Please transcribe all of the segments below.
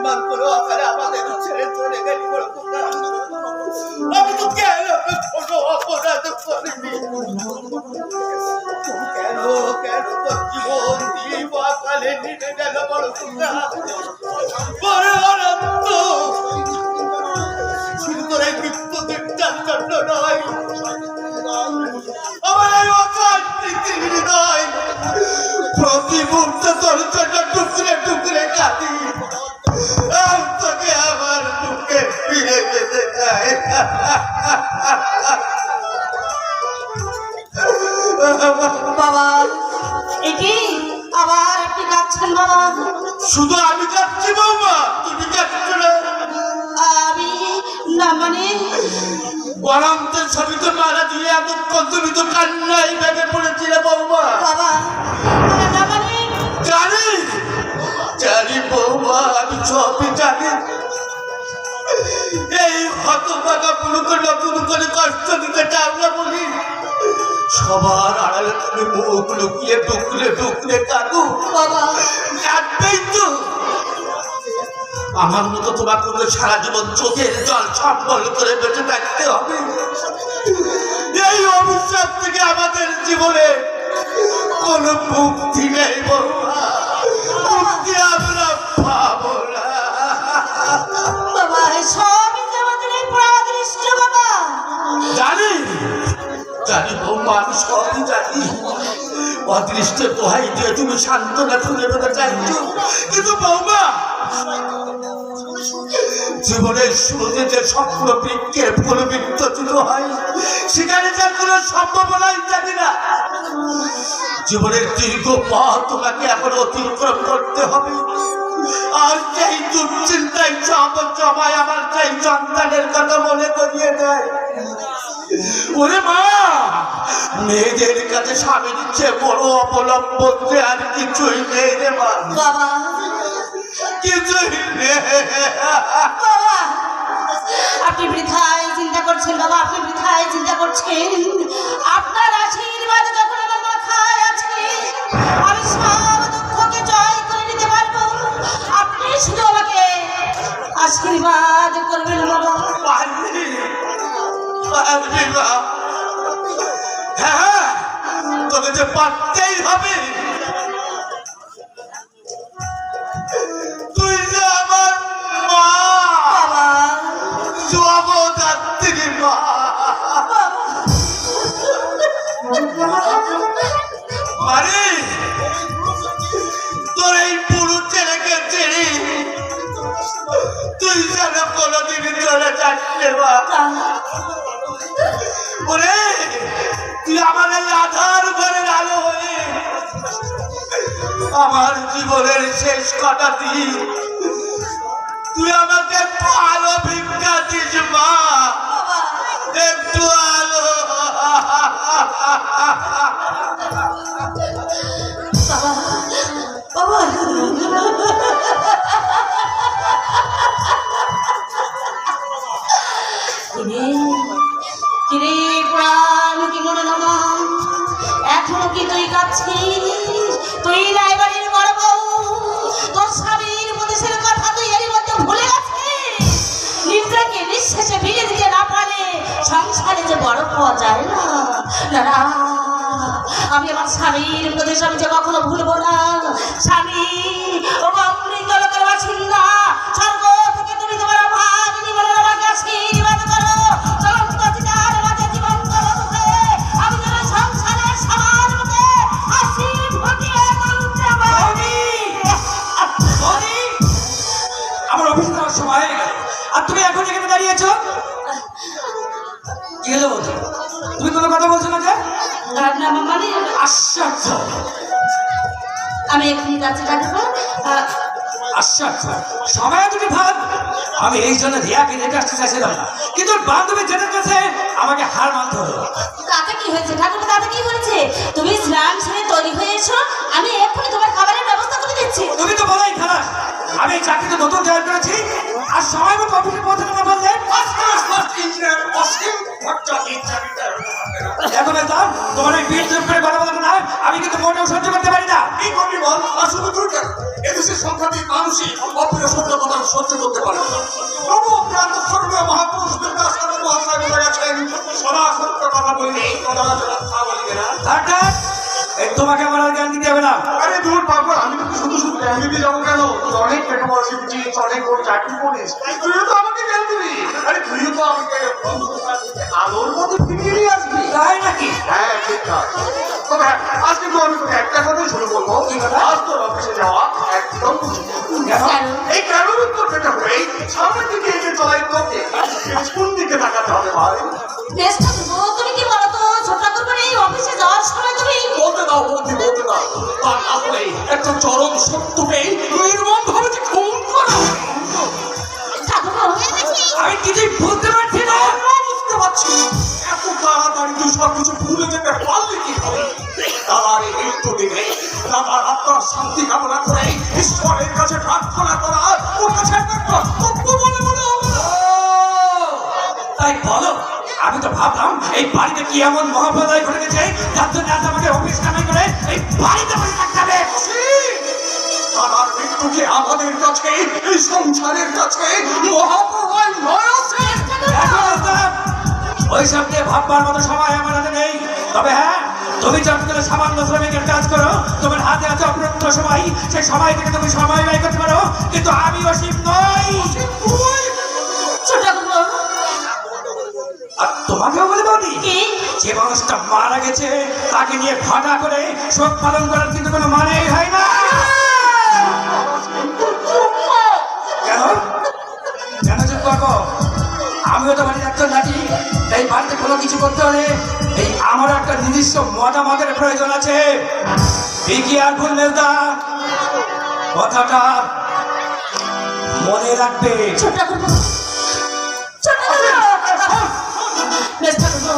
অসম্মান করে অকালে আমাদের ছেড়ে চলে গেলি বড় খোকা। আমি তো কেন কোনো অপরাধ করিনি, কেন কেন তোর জীবন দিয়ে অকালে নিয়ে গেল বড় খোকা। বড় অনন্ত শুধু তোর এই মৃত্যু দিনটার জন্য নয়, আমার এই অকাল পৃথিবীর নয়, প্রতি মুহূর্তে তোর জন্য টুকরে টুকরে কাঁদি। তোকে আমার বুকে ফিরে যেতে চাই। বাবা একি আবার আপনি কাঁদছেন বাবা? শুধু আমি কাঁদছি বৌমা, তুমি কাঁদছ না? আমি না মানে অনন্তের ছবি তো মারা দিয়ে এতক্ষণ তুমি তো কান্নাই ভেঙে পড়েছিলে বৌমা। বাবা না মানে জানি জানি বৌমা, আমি সবই জানি। এই হতভাগা পুরুকে নতুন করে কষ্ট দিতে চাও না বলি সবার আড়ালে তুমি মুখ লুকিয়ে টুকরে টুকরে কাঁদো। বাবা কাঁদবেই তো, আমার মতো তোমার কোনো সারা জীবন চোখের জল সম্বল করে বেঁচে থাকতে হবে। এই অভিশাপ থেকে আমাদের জীবনে কোনো মুক্তি নেই বৌমা, মুক্তি আমরা পাবো না। বাবা সবই যে আমাদের এই পরাদৃষ্ট বাবা। জানি জানি বৌমা, আমি সবই জানি। অদৃষ্টের দোহাই দিয়ে তুমি সান্ত্বনা খুঁজে পেতে চাইছো, কিন্তু বৌমা জীবনের শুরুতে যে স্বপ্ন বৃক্ষে ফুল বিকশিত হয় সেখানে যার কোনো সম্ভাবনাই জানি না। জীবনের দীর্ঘ পথ তোমাকে এখন অতিক্রম করতে হবে। আর সেই দুশ্চিন্তায় জমায় আমার সেই সন্তানের কথা মনে করিয়ে দেয়। ওরে মা, মেয়েদের কাছে স্বামীর চেয়ে বড় অবলম্বন যে আর কিছুই নেই রে মা, বাবা কিছুই নেই। বাবা আপনি বৃথায় চিন্তা করছেন বাবা, আপনি বৃথায় চিন্তা করছেন। আপনার আশীর্বাদ যখন আমার মাথায় আছে আমি সব দুঃখকে জয় করে নিতে পারবো। আপনি শুধু আমাকে আশীর্বাদ করবেন বাবা। পারবি পারবি মা, হ্যাঁ তোকে যে পারতেই হবে। তুই যে আমার মা, বাবা জগদ্ধাত্রী মা। আরে তোর এই পুরো ছেলেকে ছেড়ে তুই যেন কোনোদিন চলে যাচ্ছে মা। ওরে তুই আমার এই আধার ঘরের আলো হয়ে আমার জীবনের শেষ কটা দিন তুই আমাকে একটু আলো ভিক্ষা দিস মা, একটু আলো। বাবা কিরে প্রাণ কি মনে নামা এখনো কি তুই কাঁদছিস? তুই রায়বাড়ির বড় বউ, তোর স্বামীর প্রদেশের কথা তুই এরই মধ্যে ভুলে গেছিস। নিদ্রাকে নিঃশেষে ফিরে দিতে না পারে সংসারে যে বড় পাওয়া যায় না। না না, আমি আমার স্বামীর প্রদেশ আমি যে কখনো ভুলবো না। স্বামী ও অমৃত লোকের বাসিন্দা, স্বর্গ থেকে তুমি তোমার ভাগিনী বলে আমাকে আশীর্বাদ করো। চলন্ত চিতার মাঝে জীবন্ত বধূকে আমি যেন সংসারের সবার মধ্যে হাসি ফুটিয়ে তুলতে পারি। আমার অফিসে যাওয়ার সময় হয়ে গেল আর তুমি এখন এখানে দাঁড়িয়েছো? কি হলো বলছো? তুমি কোনো কথা বলছো না যে? না মানে আশ্চর্য, আমি এখানে যাচ্ছি ডাক্তার। আশ্চর্য, সময় দুটি ভাগ। আমি এই জন্য রিয়াকে রেখে আসতে চাইছিলাম না, কিন্তু বান্ধবী জেনের কাছে আমাকে হার মানতে হলো। তাতে কি হয়েছে ঠাকুর? তাতে কি হয়েছে? তুমি স্নান সেরে তৈরি হয়ে এসো, আমি এক্ষুনি তোমার খাবারের ব্যবস্থা করে দিচ্ছি। তুমি তো বলাই খারাপ, আমি এই চাকরিতে নতুন জয়েন করেছি আর সময় মতো অফিসে পৌঁছাতে না পারলে ইঞ্জিনিয়ার অসীম ভট্টাচার্য চাকরিটা এখন দাম তোমার এই বিল যোগ করে কথা বলতে না আমি কিন্তু মোটেও সহ্য করতে পারি না। এই করবি বল আর শুধু তুই কেন এদেশের সংখ্যাধিক মানুষই অপ্রিয় সত্য কথা সহ্য করতে পারে না। তবু প্রান্তস্বরূপীয় মহাপুরুষদের কাছ থেকে মহাশয় বলে গেছেন সদা সত্য কথা বললে এই কথা কথা বলবে না। ডাক্তার এই তোমাকে আমার আর জ্ঞান দিতে হবে না। আরে দূর পাবো আমি তো শুধু শুধু জ্ঞান দিতে যাবো কেন? তুই অনেক লেখাপড়া শিখছিস, অনেক বড় চাকরি করিস, তুইও তো আমাকে জ্ঞান দিবি। আরে তুইও তো আমাকে আলোর মতো ফিরিয়ে নিয়ে আসবি। তাই নাকি? হ্যাঁ ঠিকঠাক। তবে আজ কিন্তু আমি তোকে একটা কথাই শুরু বলবো, আজ তোর অফিসে যাওয়া একদম উচিত। কেন? এই কারণ উত্তর পেতে হলেই সামনের দিকে এগিয়ে চলাই তোকে কোন দিকে তাকাতে হবে ভাই? বেশ ঠাকুরপো, তুমি কি বলো তো ছোট ঠাকুরপোর এই অফিসে যাওয়ার সময় তুমি বলতে দাও বৌদি, বলতে দাও। আর আসলে একটা চরম সত্যকে নির্মম ভাবে যে খুন করা ঠাকুরপো আমি কিছুই বুঝতে পারছি না। বুঝতে পারছি এত তাড়াতাড়ি তুই সব কিছু ভুলে যেতে পারলি কি করে? তার এই মৃত্যু দিনে দাদার আত্মার শান্তি কামনা করে ঈশ্বরের কাছে প্রার্থনা করা ওর কাছে একটা কর্তব্য বলে মনে হবে। তাই বলো, আমি তো ভাবলাম এই বাড়িতে কি এমন মহাপ্রলয় ঘটে গেছে যার জন্য আজ আমাকে অফিস কামাই করে এই বাড়িতে বসে থাকতে হবে। তার মৃত্যুকে আমাদের কাছে এই সংসারের কাছে মহাপ্রলয় নয় আছে। ওইসব নিয়ে ভাববার মতো সময় আমার হাতে নেই। তবে হ্যাঁ, তুমি যখন সামান্য শ্রমিকের কাজ করো, তোমার হাতে আছে অপরন্ত সময়, সেই সময় থেকে তুমি সময় ব্যয় করতে পারো, কিন্তু আমি অসীম নই। ছোট ঠাকুরপো আর তোমাকেও বলে বলি, কি যে মানুষটা মারা গেছে তাকে নিয়ে ঘটা করে শোক পালন করার কিন্তু কোনো মানেই হয় না। কেন কেন চুপ করবো? আমিও তো বাড়ির একজন নাকি, এই বাড়িতে কোনো কিছু করতে হলে এই আমার একটা নির্দিষ্ট মতামতের প্রয়োজন আছে। এই কি আর ভুল মেলতা কথাটা মনে রাখবে। ছোট ঠাকুরপো ছোট ঠাকুরপো বেশ ঠাকুরপো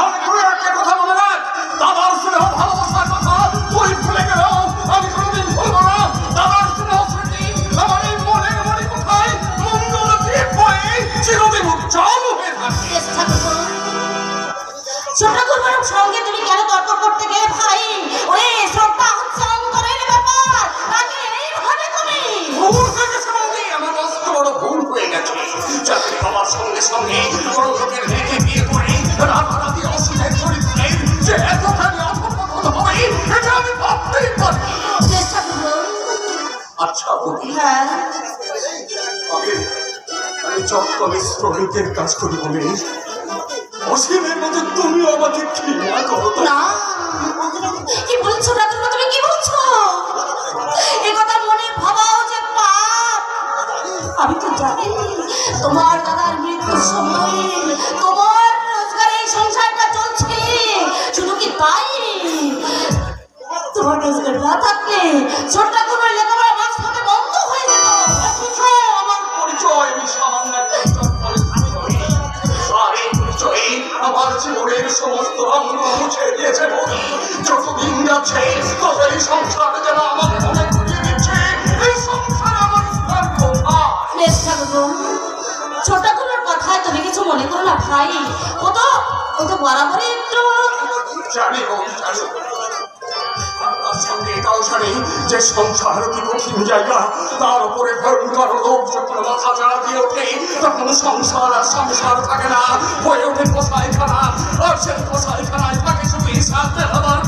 আমি ঘুরে একটা কথা বলে রাখ, দাদার স্নেহ ভালোবাসার কথা তুই ভুলে গেলেও আমি কোনোদিন ভুলবো না। দাদার স্নেহ স্মৃতি আমার এই মনের মনে কোথায় মঙ্গল দ্বীপ হয়ে চিরদিন উজ্জ্বল হয়ে থাকে। বেশ ঠাকুরপো ছোট ঠাকুরপোর সঙ্গে তুমি কেন তর্ক করতে গেলে ভাই? ওরে শ্রদ্ধা হচ্ছে অন্তরের ব্যাপার, তাকে এইভাবে তুমি ভুল হয়ে গেছে বৌদি, আমার মস্ত বড় ভুল হয়ে গেছে। চাকরি পাওয়ার সঙ্গে সঙ্গে বড় লোকের মেয়েকে বিয়ে করে রাতারাতি অসুখের চরিত্রের যে এতখানি অধঃপতন হবে এটা আমি ভাবতেই পারি। বেশ ঠাকুরপো আচ্ছা বৌদি, হ্যাঁ আমি চক্কলে শ্রমিকের কাজ করি বলে অসীমের মতো তুমিও আমাকে ঘৃণা করো তাই? না কি বলছো ঠাকুরপো, তুমি কি বলছো? এ কথা মনে ভাবাও যে পাপ। আমি তো জানি তোমার দাদার মৃত্যুর সময় তোমার রোজগারে এই সংসারটা চলছে। শুধু কি তাই, তোমার রোজগার না থাকলে ছোট ঠাকুরের লেখাপড়া মাঝপথে বন্ধ হয়ে যেত। অথচ আমার পরিচয় আমি সামান্য একটা চক্কলে ছাত্রী। আর এই পরিচয়ে আমার জীবনের সমস্ত রঙ মুছে দিয়েছে বৌদি। যতদিন যাচ্ছে তত এই সংসার যেন আমাকে মনে করিয়ে দিচ্ছে এই সংসার আমার স্থান কোথায়। বেশ ঠাকুরপো ছোট ঠাকুরের কথায় তুমি কিছু মনে করো না ভাই। ও তো বরাবরই একটু জানি বৌদি জানি, তার সঙ্গে এটাও জানি যে সংসার কি কঠিন জায়গা, তার উপরে ভয়ঙ্কর লোক যখন মাথা চাড়া দিয়ে ওঠে তখন সংসার আর সংসার থাকে না, হয়ে ওঠে কসাইখানা। আর সেই কসাইখানায় থাকে শুধু হিসাব দেওয়ার